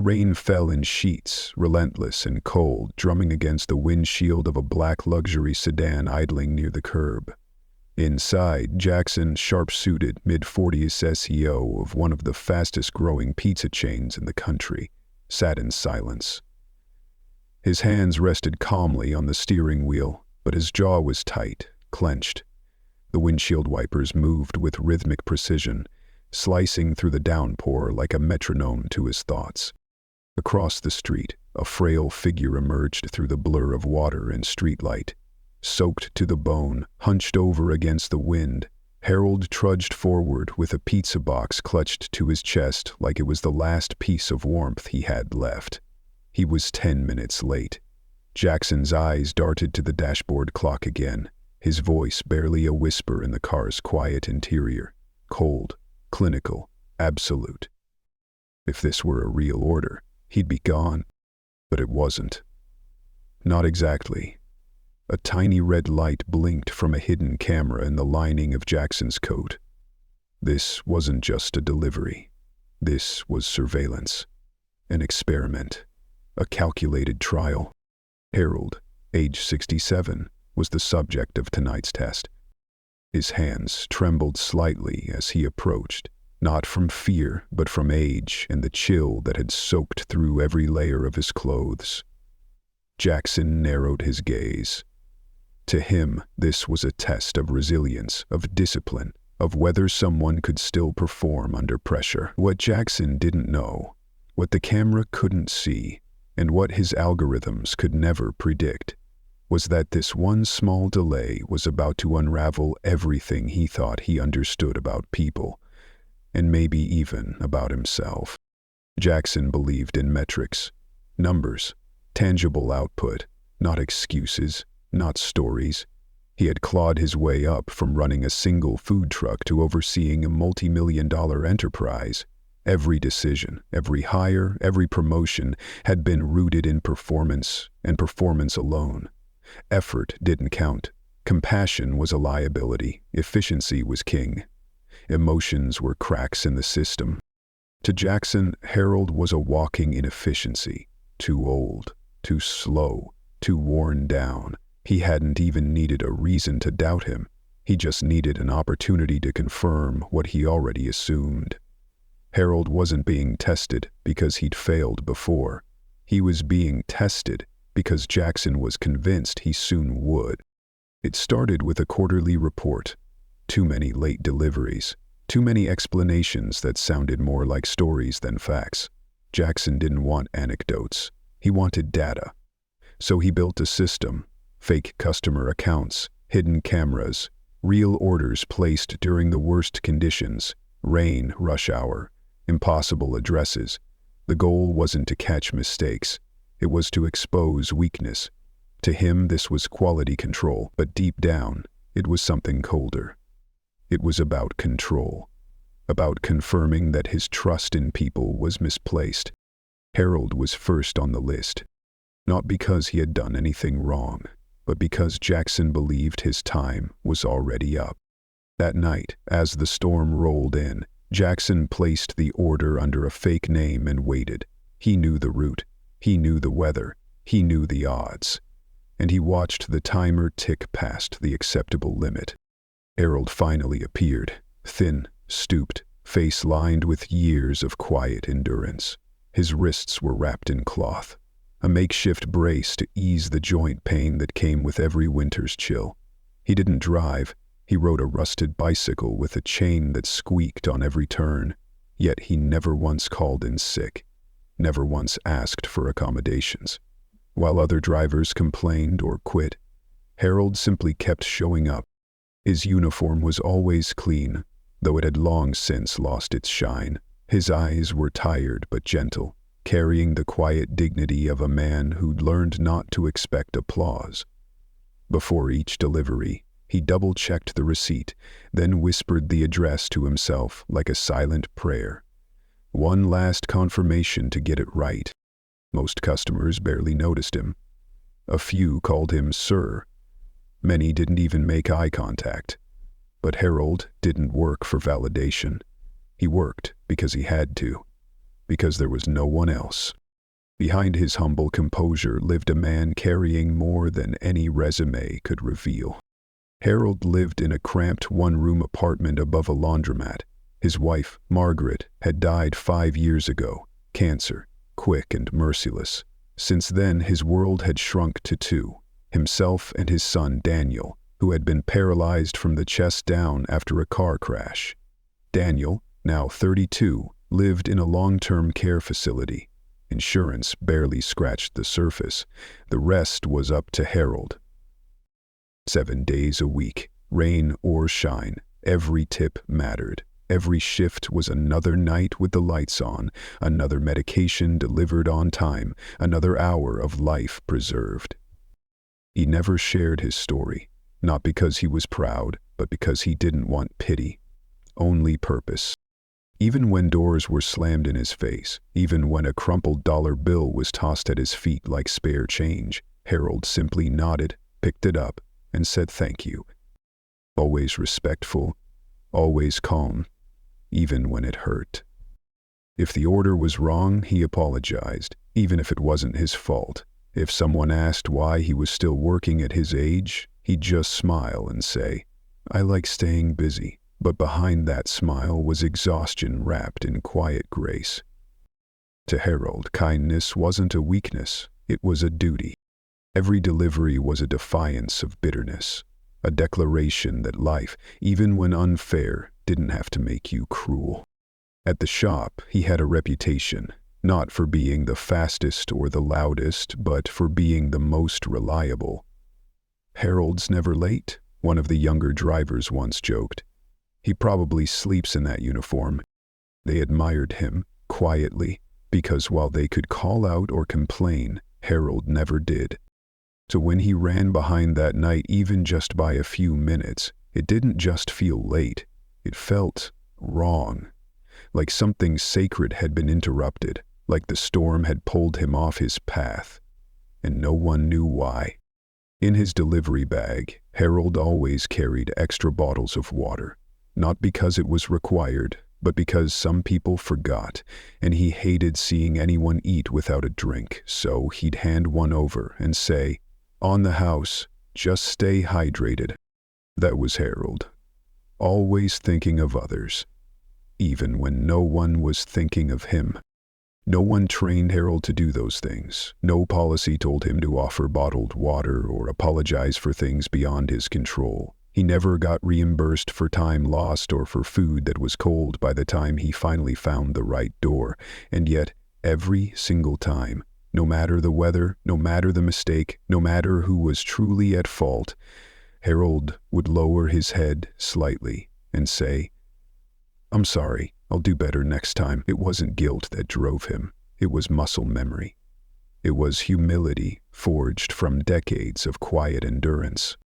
rain fell in sheets, relentless and cold, drumming against the windshield of a black luxury sedan idling near the curb. Inside, Jackson, sharp-suited, mid-40s SEO of one of the fastest-growing pizza chains in the country, sat in silence. His hands rested calmly on the steering wheel, but his jaw was tight, clenched. The windshield wipers moved with rhythmic precision, slicing through the downpour like a metronome to his thoughts. Across the street, a frail figure emerged through the blur of water and streetlight. Soaked to the bone, hunched over against the wind, Harold trudged forward with a pizza box clutched to his chest like it was the last piece of warmth he had left. He was 10 minutes late. Jackson's eyes darted to the dashboard clock again, his voice barely a whisper in the car's quiet interior. Cold, clinical, absolute. If this were a real order, he'd be gone. But it wasn't. Not exactly. A tiny red light blinked from a hidden camera in the lining of Jackson's coat. This wasn't just a delivery. This was surveillance. An experiment. A calculated trial. Harold, age 67, was the subject of tonight's test. His hands trembled slightly as he approached, not from fear, but from age and the chill that had soaked through every layer of his clothes. Jackson narrowed his gaze. To him, this was a test of resilience, of discipline, of whether someone could still perform under pressure. What Jackson didn't know, what the camera couldn't see, and what his algorithms could never predict, was that this one small delay was about to unravel everything he thought he understood about people, and maybe even about himself. Jackson believed in metrics, numbers, tangible output, not excuses, not stories. He had clawed his way up from running a single food truck to overseeing a multi-million-dollar enterprise. Every decision, every hire, every promotion had been rooted in performance, and performance alone. Effort didn't count. Compassion was a liability. Efficiency was king. Emotions were cracks in the system. To Jackson, Harold was a walking inefficiency. Too old, too slow, too worn down. He hadn't even needed a reason to doubt him. He just needed an opportunity to confirm what he already assumed. Harold wasn't being tested because he'd failed before. He was being tested because Jackson was convinced he soon would. It started with a quarterly report. Too many late deliveries. Too many explanations that sounded more like stories than facts. Jackson didn't want anecdotes. He wanted data. So he built a system. Fake customer accounts, hidden cameras, real orders placed during the worst conditions, rain, rush hour, impossible addresses. The goal wasn't to catch mistakes. It was to expose weakness. To him, this was quality control, but deep down, it was something colder. It was about control, about confirming that his trust in people was misplaced. Harold was first on the list, not because he had done anything wrong, but because Jackson believed his time was already up. That night, as the storm rolled in, Jackson placed the order under a fake name and waited. He knew the route, he knew the weather, he knew the odds, and he watched the timer tick past the acceptable limit. Harold finally appeared, thin, stooped, face lined with years of quiet endurance. His wrists were wrapped in cloth, a makeshift brace to ease the joint pain that came with every winter's chill. He didn't drive. He rode a rusted bicycle with a chain that squeaked on every turn, yet he never once called in sick, never once asked for accommodations. While other drivers complained or quit, Harold simply kept showing up. His uniform was always clean, though it had long since lost its shine. His eyes were tired but gentle, carrying the quiet dignity of a man who'd learned not to expect applause. Before each delivery, he double-checked the receipt, then whispered the address to himself like a silent prayer. One last confirmation to get it right. Most customers barely noticed him. A few called him Sir. Many didn't even make eye contact. But Harold didn't work for validation. He worked because he had to. Because there was no one else. Behind his humble composure lived a man carrying more than any resume could reveal. Harold lived in a cramped one-room apartment above a laundromat. His wife, Margaret, had died 5 years ago. Cancer, quick and merciless. Since then, his world had shrunk to two: himself and his son Daniel, who had been paralyzed from the chest down after a car crash. Daniel, now 32, lived in a long-term care facility. Insurance barely scratched the surface. The rest was up to Harold. 7 days a week, rain or shine, every tip mattered. Every shift was another night with the lights on, another medication delivered on time, another hour of life preserved. He never shared his story, not because he was proud, but because he didn't want pity. Only purpose. Even when doors were slammed in his face, even when a crumpled dollar bill was tossed at his feet like spare change, Harold simply nodded, picked it up, and said thank you. Always respectful, always calm, even when it hurt. If the order was wrong, he apologized, even if it wasn't his fault. If someone asked why he was still working at his age, he'd just smile and say, "I like staying busy." But behind that smile was exhaustion wrapped in quiet grace. To Harold, kindness wasn't a weakness, it was a duty. Every delivery was a defiance of bitterness, a declaration that life, even when unfair, didn't have to make you cruel. At the shop, he had a reputation, not for being the fastest or the loudest, but for being the most reliable. "Harold's never late," one of the younger drivers once joked. "He probably sleeps in that uniform." They admired him, quietly, because while they could call out or complain, Harold never did. So when he ran behind that night even just by a few minutes, it didn't just feel late, it felt wrong. Like something sacred had been interrupted, like the storm had pulled him off his path, and no one knew why. In his delivery bag, Harold always carried extra bottles of water. Not because it was required, but because some people forgot, and he hated seeing anyone eat without a drink, so he'd hand one over and say, "On the house, just stay hydrated." That was Harold. Always thinking of others, even when no one was thinking of him. No one trained Harold to do those things. No policy told him to offer bottled water or apologize for things beyond his control. He never got reimbursed for time lost or for food that was cold by the time he finally found the right door. And yet, every single time, no matter the weather, no matter the mistake, no matter who was truly at fault, Harold would lower his head slightly and say, "I'm sorry, I'll do better next time." It wasn't guilt that drove him. It was muscle memory. It was humility forged from decades of quiet endurance.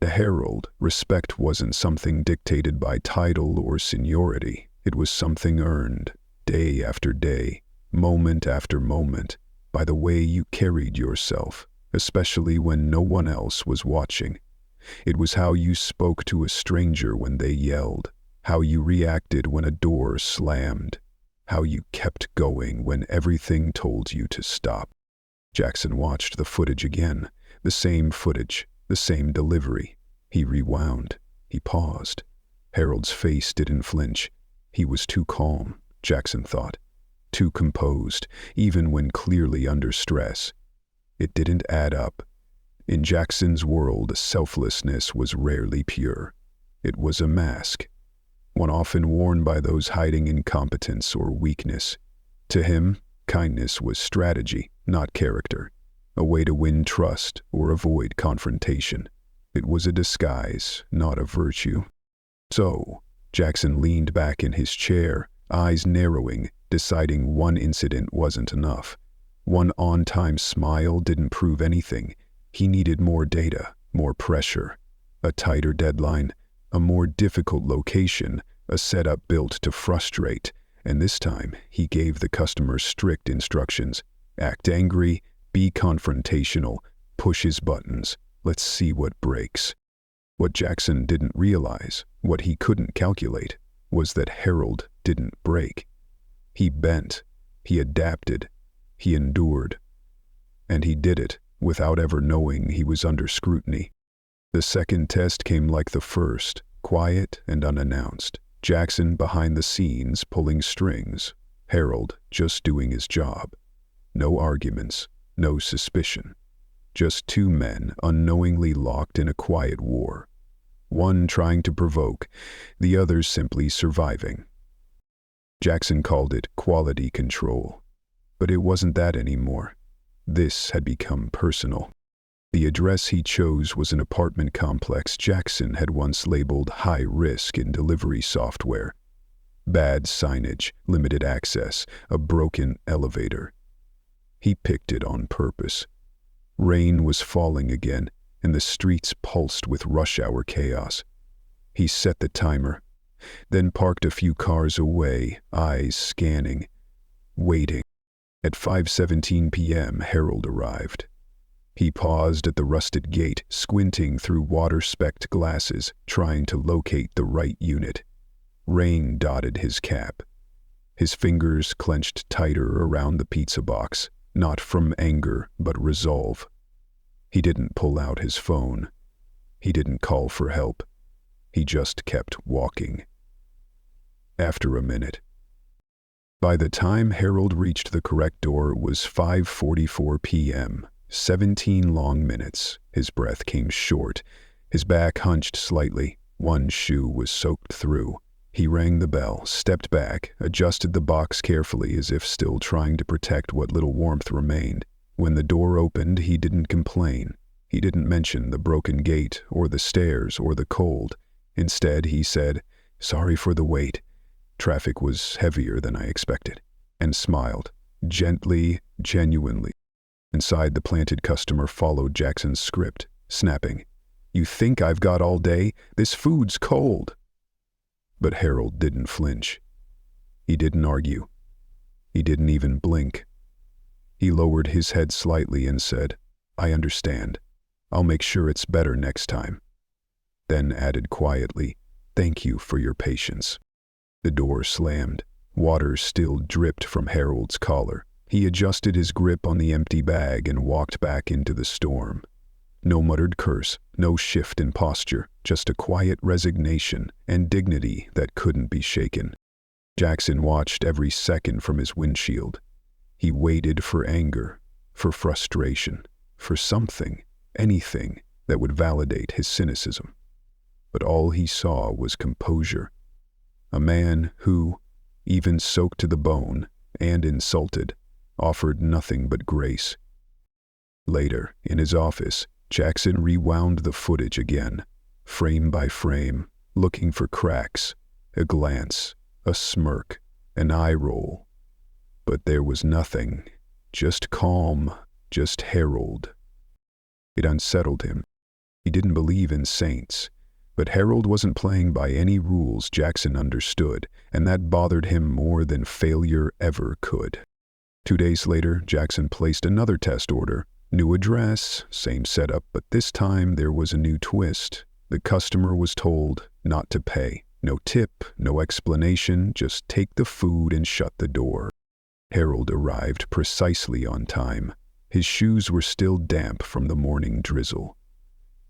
To Harold, respect wasn't something dictated by title or seniority. It was something earned, day after day, moment after moment, by the way you carried yourself, especially when no one else was watching. It was how you spoke to a stranger when they yelled, how you reacted when a door slammed, how you kept going when everything told you to stop. Jackson watched the footage again, the same footage, the same delivery. He rewound. He paused. Harold's face didn't flinch. He was too calm, Jackson thought. Too composed, even when clearly under stress. It didn't add up. In Jackson's world, selflessness was rarely pure. It was a mask, one often worn by those hiding incompetence or weakness. To him, kindness was strategy, not character, a way to win trust or avoid confrontation. It was a disguise, not a virtue. So, Jackson leaned back in his chair, eyes narrowing, deciding one incident wasn't enough. One on-time smile didn't prove anything. He needed more data, more pressure, a tighter deadline, a more difficult location, a setup built to frustrate. And this time, he gave the customer strict instructions. Act angry, be confrontational, push his buttons. Let's see what breaks. What Jackson didn't realize, what he couldn't calculate, was that Harold didn't break. He bent. He adapted. He endured. And he did it without ever knowing he was under scrutiny. The second test came like the first, quiet and unannounced. Jackson behind the scenes pulling strings. Harold just doing his job. No arguments, no suspicion. Just two men unknowingly locked in a quiet war. One trying to provoke, the other simply surviving. Jackson called it quality control. But it wasn't that anymore. This had become personal. The address he chose was an apartment complex Jackson had once labeled high risk in delivery software. Bad signage, limited access, a broken elevator. He picked it on purpose. Rain was falling again, and the streets pulsed with rush hour chaos. He set the timer, then parked a few cars away, eyes scanning, waiting. At 5:17 p.m., Harold arrived. He paused at the rusted gate, squinting through water-specked glasses, trying to locate the right unit. Rain dotted his cap. His fingers clenched tighter around the pizza box, not from anger, but resolve. He didn't pull out his phone. He didn't call for help. He just kept walking. After a minute. By the time Harold reached the correct door, it was 5:44 p.m. 17 long minutes. His breath came short. His back hunched slightly. One shoe was soaked through. He rang the bell, stepped back, adjusted the box carefully as if still trying to protect what little warmth remained. When the door opened, he didn't complain. He didn't mention the broken gate or the stairs or the cold. Instead, he said, "Sorry for the wait. Traffic was heavier than I expected," and smiled, gently, genuinely. Inside, the planted customer followed Jackson's script, snapping, "You think I've got all day? This food's cold." But Harold didn't flinch. He didn't argue. He didn't even blink. He lowered his head slightly and said, "I understand. I'll make sure it's better next time." Then added quietly, "Thank you for your patience." The door slammed. Water still dripped from Harold's collar. He adjusted his grip on the empty bag and walked back into the storm. No muttered curse, no shift in posture, just a quiet resignation and dignity that couldn't be shaken. Jackson watched every second from his windshield. He waited for anger, for frustration, for something, anything that would validate his cynicism. But all he saw was composure. A man who, even soaked to the bone and insulted, offered nothing but grace. Later, in his office, Jackson rewound the footage again, frame by frame, looking for cracks, a glance, a smirk, an eye roll. But there was nothing, just calm, just Harold. It unsettled him. He didn't believe in saints, but Harold wasn't playing by any rules Jackson understood, and that bothered him more than failure ever could. 2 days later, Jackson placed another test order. New address, same setup, but this time there was a new twist. The customer was told not to pay. No tip, no explanation, just take the food and shut the door. Harold arrived precisely on time. His shoes were still damp from the morning drizzle.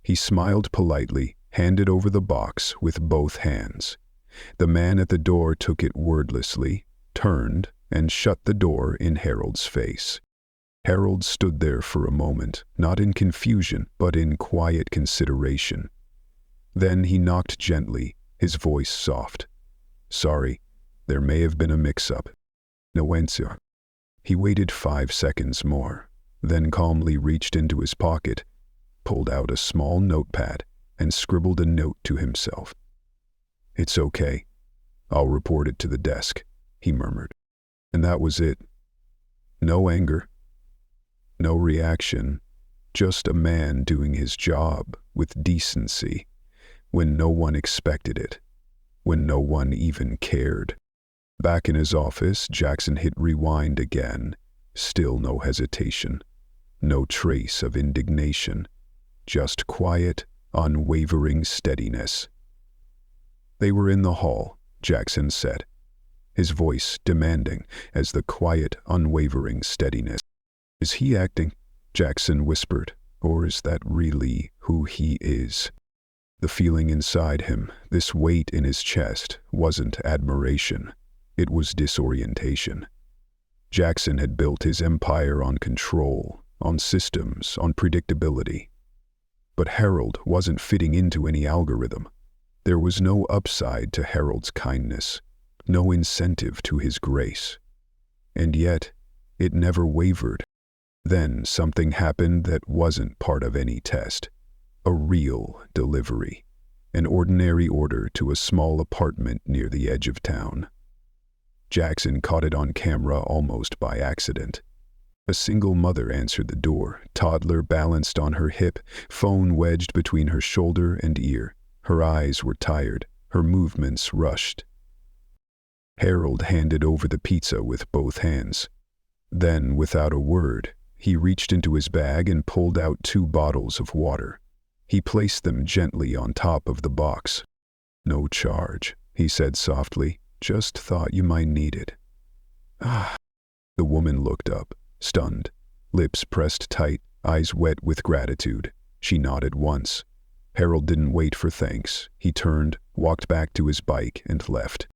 He smiled politely, handed over the box with both hands. The man at the door took it wordlessly, turned, and shut the door in Harold's face. Harold stood there for a moment, not in confusion, but in quiet consideration. Then he knocked gently, his voice soft. "Sorry, there may have been a mix-up." "No answer." He waited 5 seconds more, then calmly reached into his pocket, pulled out a small notepad, and scribbled a note to himself. "It's okay. I'll report it to the desk," he murmured. And that was it. No anger. No reaction. Just a man doing his job with decency when no one expected it, when no one even cared. Back in his office, Jackson hit rewind again. Still no hesitation. No trace of indignation. Just quiet, unwavering steadiness. They were in the hall, Jackson said. his voice demanding as the quiet, unwavering steadiness. "Is he acting?" Jackson whispered. "Or is that really who he is?" The feeling inside him, this weight in his chest, wasn't admiration. It was disorientation. Jackson had built his empire on control, on systems, on predictability. But Harold wasn't fitting into any algorithm. There was no upside to Harold's kindness, no incentive to his grace. And yet, it never wavered. Then something happened that wasn't part of any test. A real delivery. An ordinary order to a small apartment near the edge of town. Jackson caught it on camera almost by accident. A single mother answered the door, toddler balanced on her hip, phone wedged between her shoulder and ear. Her eyes were tired, her movements rushed. Harold handed over the pizza with both hands. Then, without a word, he reached into his bag and pulled out 2 bottles of water. He placed them gently on top of the box. "No charge," he said softly. "Just thought you might need it." "Ah." The woman looked up, stunned, lips pressed tight, eyes wet with gratitude. She nodded once. Harold didn't wait for thanks. He turned, walked back to his bike, and left.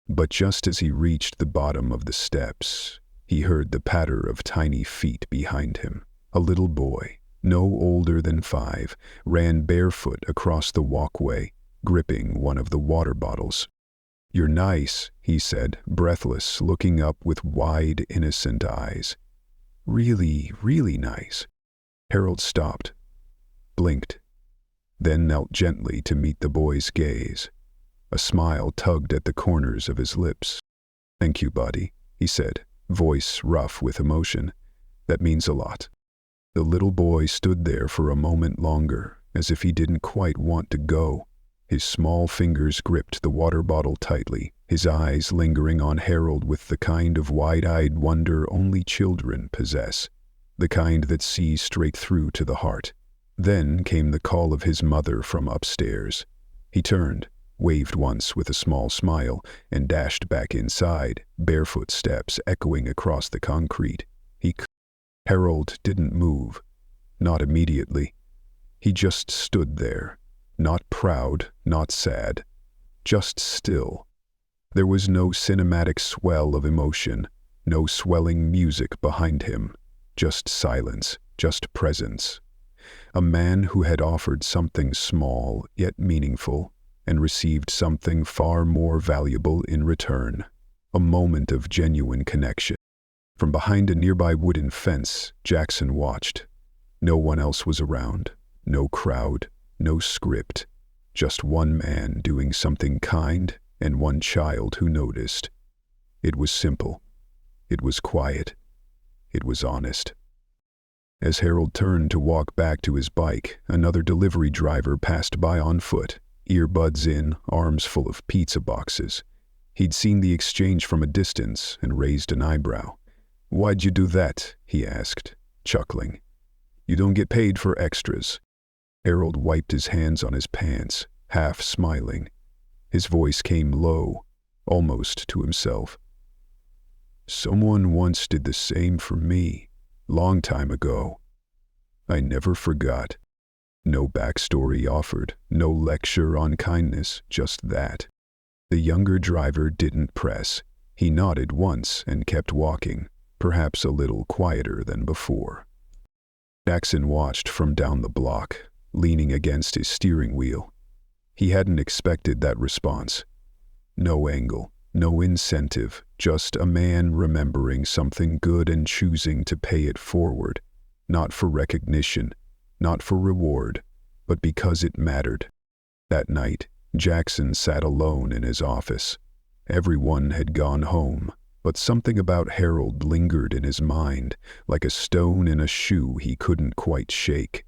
But just as he reached the bottom of the steps, he heard the patter of tiny feet behind him. A little boy, no older than 5, ran barefoot across the walkway, gripping one of the water bottles. "You're nice," he said, breathless, looking up with wide, innocent eyes. "Really, really nice." Harold stopped, blinked, then knelt gently to meet the boy's gaze. A smile tugged at the corners of his lips. "Thank you, buddy," he said, voice rough with emotion. "That means a lot." The little boy stood there for a moment longer, as if he didn't quite want to go. His small fingers gripped the water bottle tightly, his eyes lingering on Harold with the kind of wide-eyed wonder only children possess, the kind that sees straight through to the heart. Then came the call of his mother from upstairs. He turned, waved once with a small smile, and dashed back inside, barefoot steps echoing across the concrete. Harold didn't move. Not immediately. He just stood there. Not proud, not sad. Just still. There was no cinematic swell of emotion, no swelling music behind him. Just silence, just presence. A man who had offered something small, yet meaningful, and received something far more valuable in return. A moment of genuine connection. From behind a nearby wooden fence, Jackson watched. No one else was around. No crowd, no script. Just one man doing something kind and one child who noticed. It was simple. It was quiet. It was honest. As Harold turned to walk back to his bike, another delivery driver passed by on foot, earbuds in, arms full of pizza boxes. He'd seen the exchange from a distance and raised an eyebrow. "Why'd you do that?" he asked, chuckling. "You don't get paid for extras." Harold wiped his hands on his pants, half smiling. His voice came low, almost to himself. "Someone once did the same for me, long time ago. I never forgot." No backstory offered, no lecture on kindness, just that. The younger driver didn't press. He nodded once and kept walking, perhaps a little quieter than before. Jackson watched from down the block, leaning against his steering wheel. He hadn't expected that response. No angle, no incentive, just a man remembering something good and choosing to pay it forward, not for recognition, not for reward, but because it mattered. That night, Jackson sat alone in his office. Everyone had gone home, but something about Harold lingered in his mind, like a stone in a shoe he couldn't quite shake.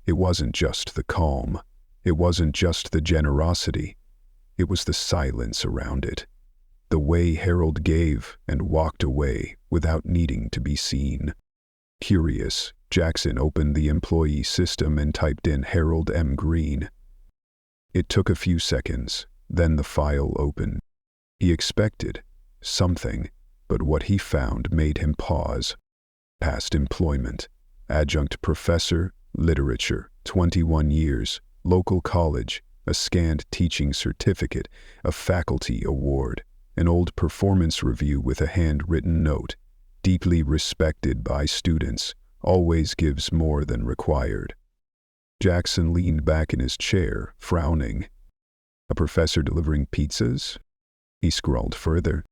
It wasn't just the calm. It wasn't just the generosity. It was the silence around it. The way Harold gave and walked away without needing to be seen. Curious, Jackson opened the employee system and typed in Harold M. Green. It took a few seconds, then the file opened. He expected, something, but what he found made him pause. Past employment: adjunct professor, literature, 21 years, local college, a scanned teaching certificate, a faculty award, an old performance review with a handwritten note, deeply respected by students, always gives more than required. Jackson leaned back in his chair, frowning. A professor delivering pizzas? He scrawled further.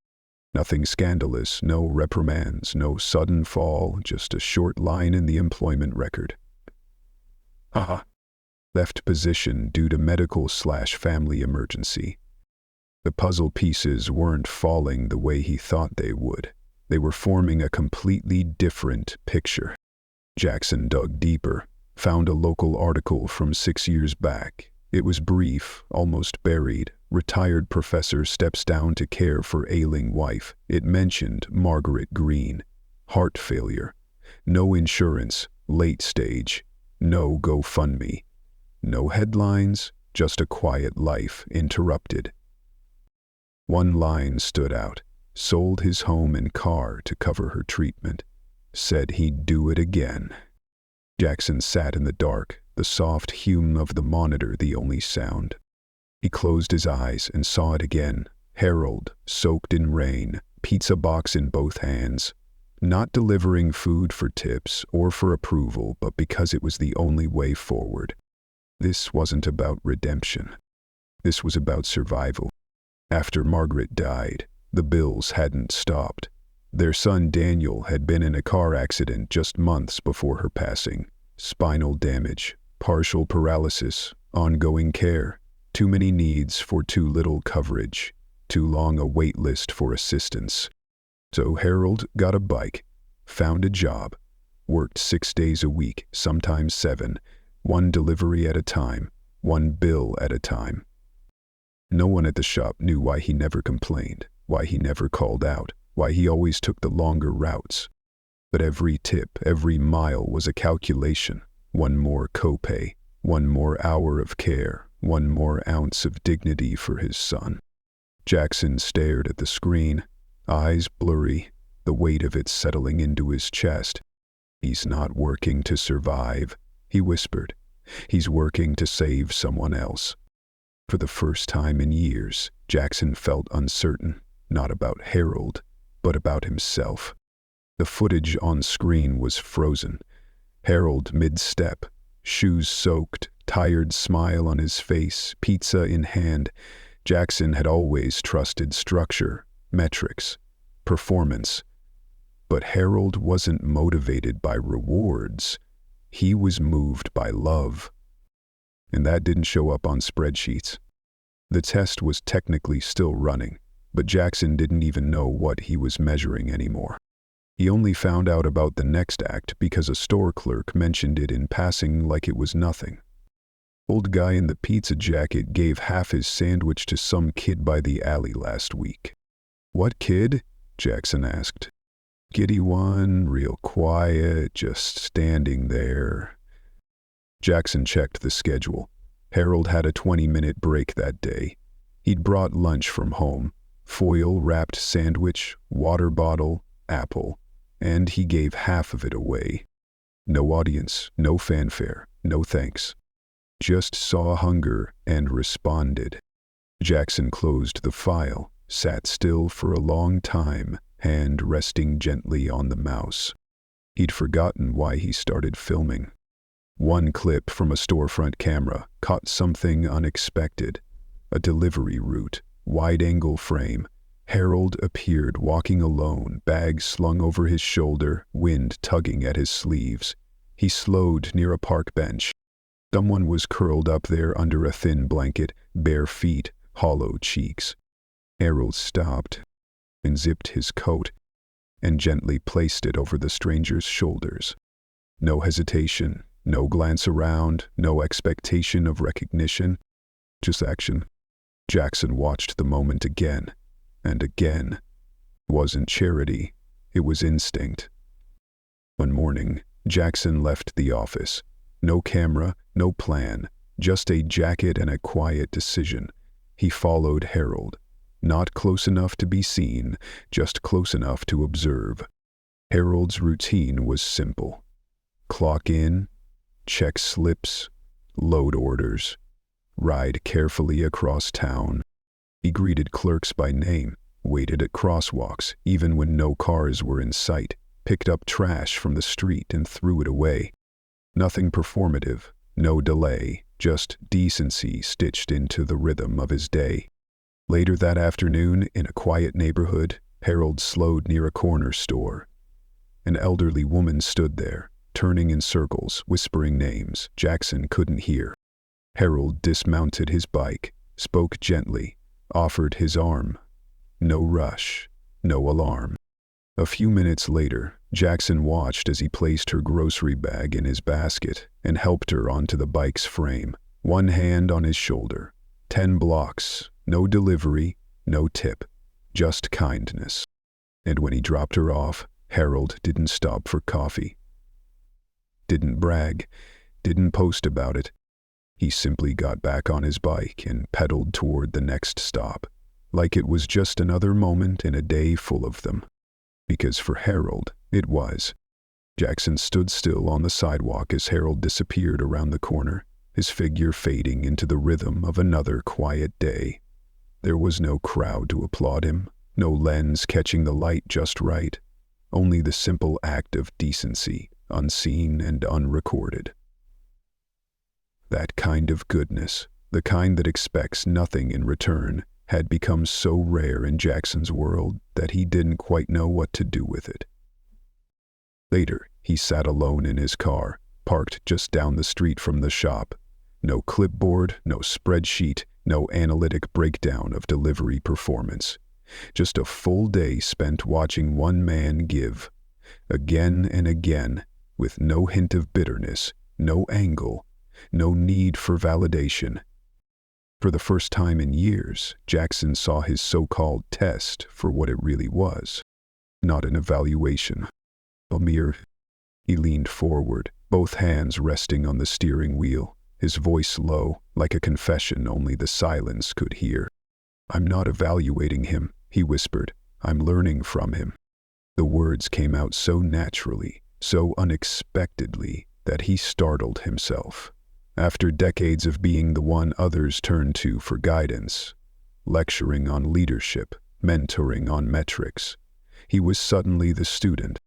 Nothing scandalous, no reprimands, no sudden fall, just a short line in the employment record. Haha. Left position due to medical/family emergency. The puzzle pieces weren't falling the way he thought they would. They were forming a completely different picture. Jackson dug deeper, found a local article from 6 years back. It was brief, almost buried. Retired professor steps down to care for ailing wife. It mentioned Margaret Green. Heart failure. No insurance. Late stage. No GoFundMe. No headlines, just a quiet life interrupted. One line stood out. Sold his home and car to cover her treatment. Said he'd do it again. Jackson sat in the dark, the soft hum of the monitor the only sound. He closed his eyes and saw it again. Harold, soaked in rain, pizza box in both hands. Not delivering food for tips or for approval, but because it was the only way forward. This wasn't about redemption. This was about survival. After Margaret died, the bills hadn't stopped. Their son Daniel had been in a car accident just months before her passing. Spinal damage, partial paralysis, ongoing care. Too many needs for too little coverage. Too long a wait list for assistance. So Harold got a bike, found a job, worked 6 days a week, sometimes 7, one delivery at a time, one bill at a time. No one at the shop knew why he never complained, why he never called out, why he always took the longer routes. But every tip, every mile was a calculation. One more copay, one more hour of care, one more ounce of dignity for his son. Jackson stared at the screen, eyes blurry, the weight of it settling into his chest. He's not working to survive, he whispered. He's working to save someone else. For the first time in years, Jackson felt uncertain, not about Harold, but about himself. The footage on screen was frozen. Harold mid-step, shoes soaked, tired smile on his face, pizza in hand. Jackson had always trusted structure, metrics, performance. But Harold wasn't motivated by rewards. He was moved by love. And that didn't show up on spreadsheets. The test was technically still running, but Jackson didn't even know what he was measuring anymore. He only found out about the next act because a store clerk mentioned it in passing like it was nothing. Old guy in the pizza jacket gave half his sandwich to some kid by the alley last week. What kid? Jackson asked. Giddy one, real quiet, just standing there. Jackson checked the schedule. Harold had a 20-minute break that day. He'd brought lunch from home, foil-wrapped sandwich, water bottle, apple, and he gave half of it away. No audience, no fanfare, no thanks. Just saw hunger and responded. Jackson closed the file, sat still for a long time, hand resting gently on the mouse. He'd forgotten why he started filming. One clip from a storefront camera caught something unexpected. A delivery route, wide-angle frame. Harold appeared walking alone, bag slung over his shoulder, wind tugging at his sleeves. He slowed near a park bench. Someone was curled up there under a thin blanket, bare feet, hollow cheeks. Harold stopped, unzipped his coat, and gently placed it over the stranger's shoulders. No hesitation, no glance around, no expectation of recognition, just action. Jackson watched the moment again, and again. It wasn't charity, it was instinct. One morning, Jackson left the office. No camera, no plan, just a jacket and a quiet decision. He followed Harold. Not close enough to be seen, just close enough to observe. Harold's routine was simple. Clock in, check slips, load orders, ride carefully across town. He greeted clerks by name, waited at crosswalks even when no cars were in sight, picked up trash from the street and threw it away. Nothing performative, no delay, just decency stitched into the rhythm of his day. Later that afternoon, in a quiet neighborhood, Harold slowed near a corner store. An elderly woman stood there, turning in circles, whispering names Jackson couldn't hear. Harold dismounted his bike, spoke gently, offered his arm. No rush, no alarm. A few minutes later, Jackson watched as he placed her grocery bag in his basket and helped her onto the bike's frame, one hand on his shoulder. 10 blocks, no delivery, no tip, just kindness. And when he dropped her off, Harold didn't stop for coffee. Didn't brag, didn't post about it. He simply got back on his bike and pedaled toward the next stop, like it was just another moment in a day full of them. Because for Harold, it was. Jackson stood still on the sidewalk as Harold disappeared around the corner, his figure fading into the rhythm of another quiet day. There was no crowd to applaud him, no lens catching the light just right, only the simple act of decency, unseen and unrecorded. That kind of goodness, the kind that expects nothing in return, had become so rare in Jackson's world that he didn't quite know what to do with it. Later, he sat alone in his car, parked just down the street from the shop. No clipboard, no spreadsheet, no analytic breakdown of delivery performance. Just a full day spent watching one man give, again and again, with no hint of bitterness, no angle, no need for validation. For the first time in years, Jackson saw his so-called test for what it really was. Not an evaluation. A mere... He leaned forward, both hands resting on the steering wheel, his voice low, like a confession only the silence could hear. "I'm not evaluating him," he whispered. "I'm learning from him." The words came out so naturally, so unexpectedly, that he startled himself. After decades of being the one others turned to for guidance, lecturing on leadership, mentoring on metrics, he was suddenly the student.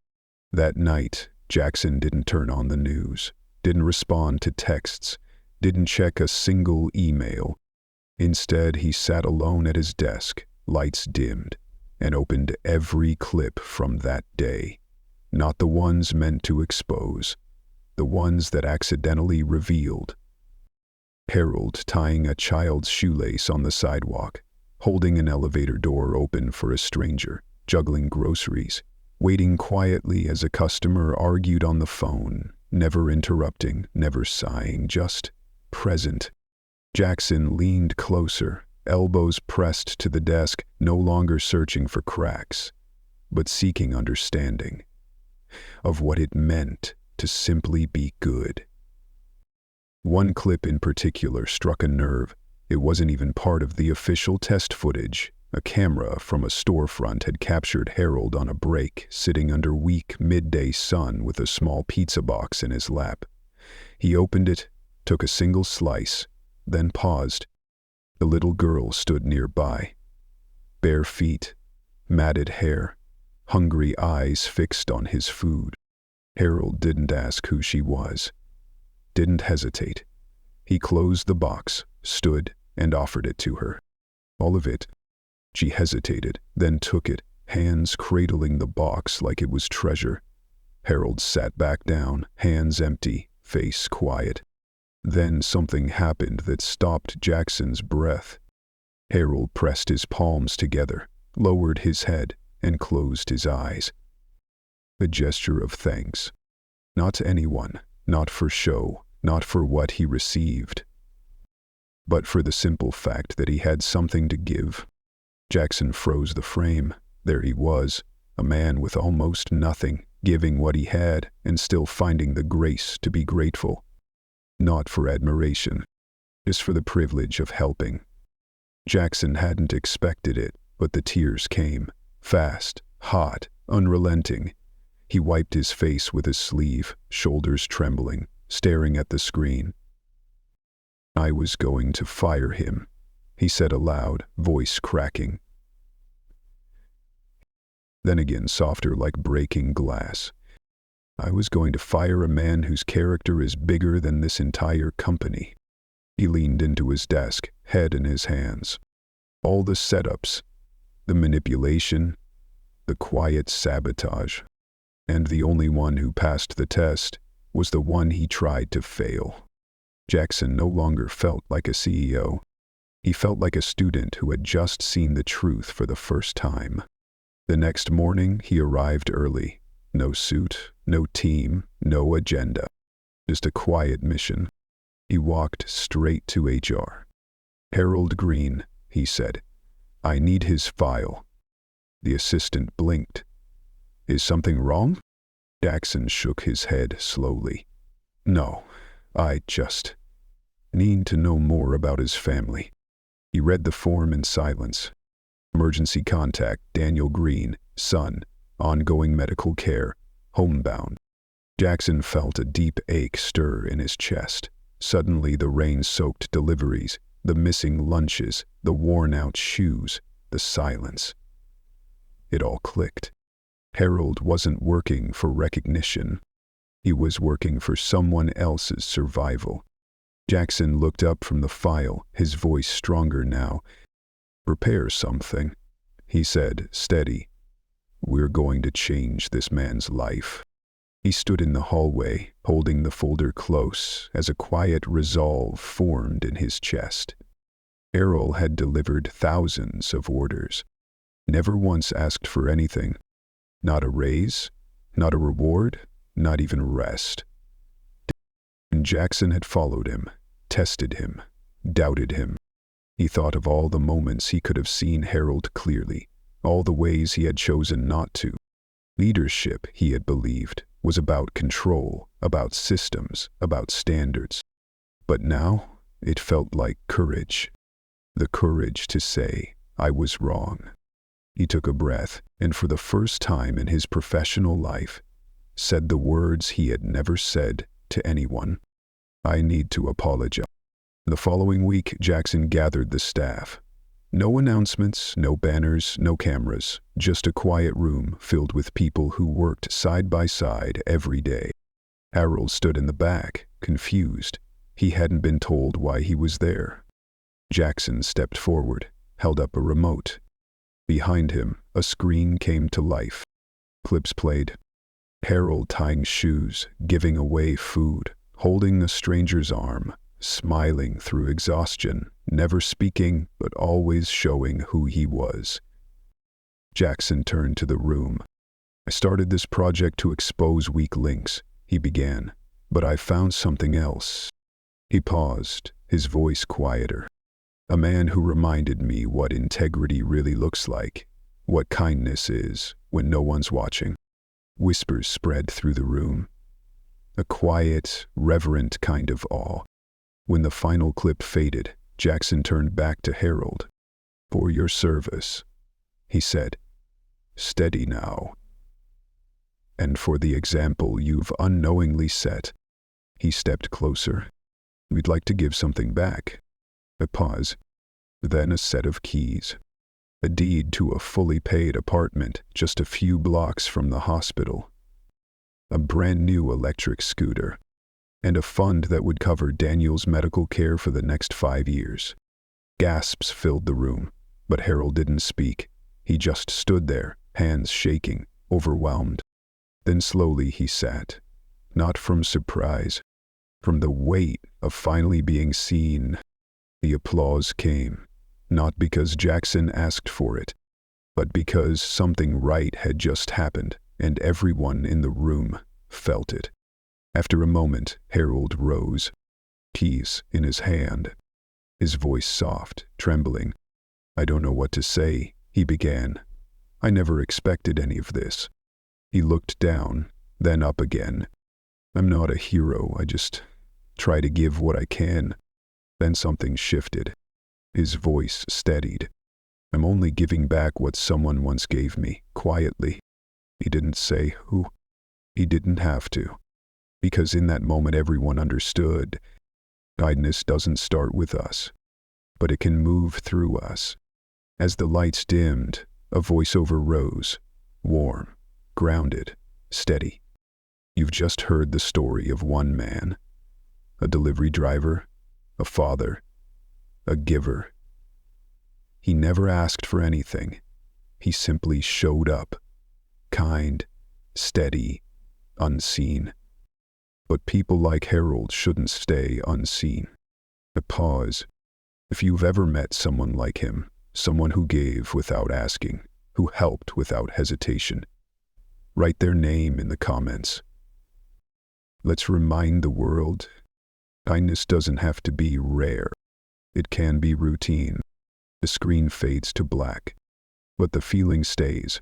That night, Jackson didn't turn on the news, didn't respond to texts, didn't check a single email. Instead, he sat alone at his desk, lights dimmed, and opened every clip from that day. Not the ones meant to expose, the ones that accidentally revealed. Harold tying a child's shoelace on the sidewalk, holding an elevator door open for a stranger, juggling groceries, waiting quietly as a customer argued on the phone, never interrupting, never sighing, just present. Jackson leaned closer, elbows pressed to the desk, no longer searching for cracks, but seeking understanding of what it meant to simply be good. One clip in particular struck a nerve. It wasn't even part of the official test footage. A camera from a storefront had captured Harold on a break, sitting under weak midday sun with a small pizza box in his lap. He opened it, took a single slice, then paused. The little girl stood nearby. Bare feet, matted hair, hungry eyes fixed on his food. Harold didn't ask who she was. Didn't hesitate. He closed the box, stood, and offered it to her. All of it. She hesitated, then took it, hands cradling the box like it was treasure. Harold sat back down, hands empty, face quiet. Then something happened that stopped Jackson's breath. Harold pressed his palms together, lowered his head, and closed his eyes. A gesture of thanks. Not to anyone, not for show, not for what he received, but for the simple fact that he had something to give. Jackson froze the frame. There he was, a man with almost nothing, giving what he had and still finding the grace to be grateful. Not for admiration, just for the privilege of helping. Jackson hadn't expected it, But the tears came, fast, hot, unrelenting. He wiped his face with his sleeve, shoulders trembling, staring at the screen. "I was going to fire him," he said aloud, voice cracking. Then again, softer like breaking glass. "I was going to fire a man whose character is bigger than this entire company." He leaned into his desk, head in his hands. All the setups, the manipulation, the quiet sabotage. And the only one who passed the test was the one he tried to fail. Jackson no longer felt like a CEO. He felt like a student who had just seen the truth for the first time. The next morning, he arrived early. No suit, no team, no agenda. Just a quiet mission. He walked straight to HR. "Harold Green," he said. "I need his file." The assistant blinked. "Is something wrong?" Jackson shook his head slowly. "No, I just need to know more about his family." He read the form in silence. Emergency contact, Daniel Green, son, ongoing medical care, homebound. Jackson felt a deep ache stir in his chest. Suddenly the rain-soaked deliveries, the missing lunches, the worn-out shoes, the silence. It all clicked. Harold wasn't working for recognition. He was working for someone else's survival. Jackson looked up from the file, his voice stronger now. "Prepare something," he said, steady. "We're going to change this man's life." He stood in the hallway, holding the folder close, as a quiet resolve formed in his chest. Errol had delivered thousands of orders. Never once asked for anything. Not a raise, not a reward, not even rest. And Jackson had followed him, tested him, doubted him. He thought of all the moments he could have seen Harold clearly, all the ways he had chosen not to. Leadership, he had believed, was about control, about systems, about standards. But now, it felt like courage. The courage to say, "I was wrong." He took a breath, and for the first time in his professional life, said the words he had never said to anyone. "I need to apologize." The following week, Jackson gathered the staff. No announcements, no banners, no cameras, just a quiet room filled with people who worked side by side every day. Harold stood in the back, confused. He hadn't been told why he was there. Jackson stepped forward, held up a remote. Behind him, a screen came to life. Clips played. Harold tying shoes, giving away food, holding a stranger's arm, smiling through exhaustion, never speaking but always showing who he was. Jackson turned to the room. "I started this project to expose weak links," he began, "but I found something else." He paused, his voice quieter. "A man who reminded me what integrity really looks like, what kindness is when no one's watching." Whispers spread through the room. A quiet, reverent kind of awe. When the final clip faded, Jackson turned back to Harold. "For your service," he said. "Steady now. And for the example you've unknowingly set." He stepped closer. "We'd like to give something back." A pause. Then a set of keys. A deed to a fully paid apartment just a few blocks from the hospital. A brand new electric scooter. And a fund that would cover Daniel's medical care for the next 5 years. Gasps filled the room, but Harold didn't speak. He just stood there, hands shaking, overwhelmed. Then slowly he sat, not from surprise, from the weight of finally being seen. The applause came, not because Jackson asked for it, but because something right had just happened, and everyone in the room felt it. After a moment, Harold rose, keys in his hand, his voice soft, trembling. "I don't know what to say," he began. "I never expected any of this." He looked down, then up again. "I'm not a hero, I just try to give what I can." Then something shifted. His voice steadied. I'm only giving back what someone once gave me, quietly. He didn't say who. He didn't have to. Because in that moment everyone understood. Kindness doesn't start with us, but it can move through us. As the lights dimmed, a voiceover rose, warm, grounded, steady. You've just heard the story of one man, a delivery driver, a father, a giver. He never asked for anything. He simply showed up, kind, steady, unseen. But people like Harold shouldn't stay unseen. A pause. If you've ever met someone like him, someone who gave without asking, who helped without hesitation, write their name in the comments. Let's remind the world, kindness doesn't have to be rare. It can be routine. The screen fades to black, but the feeling stays.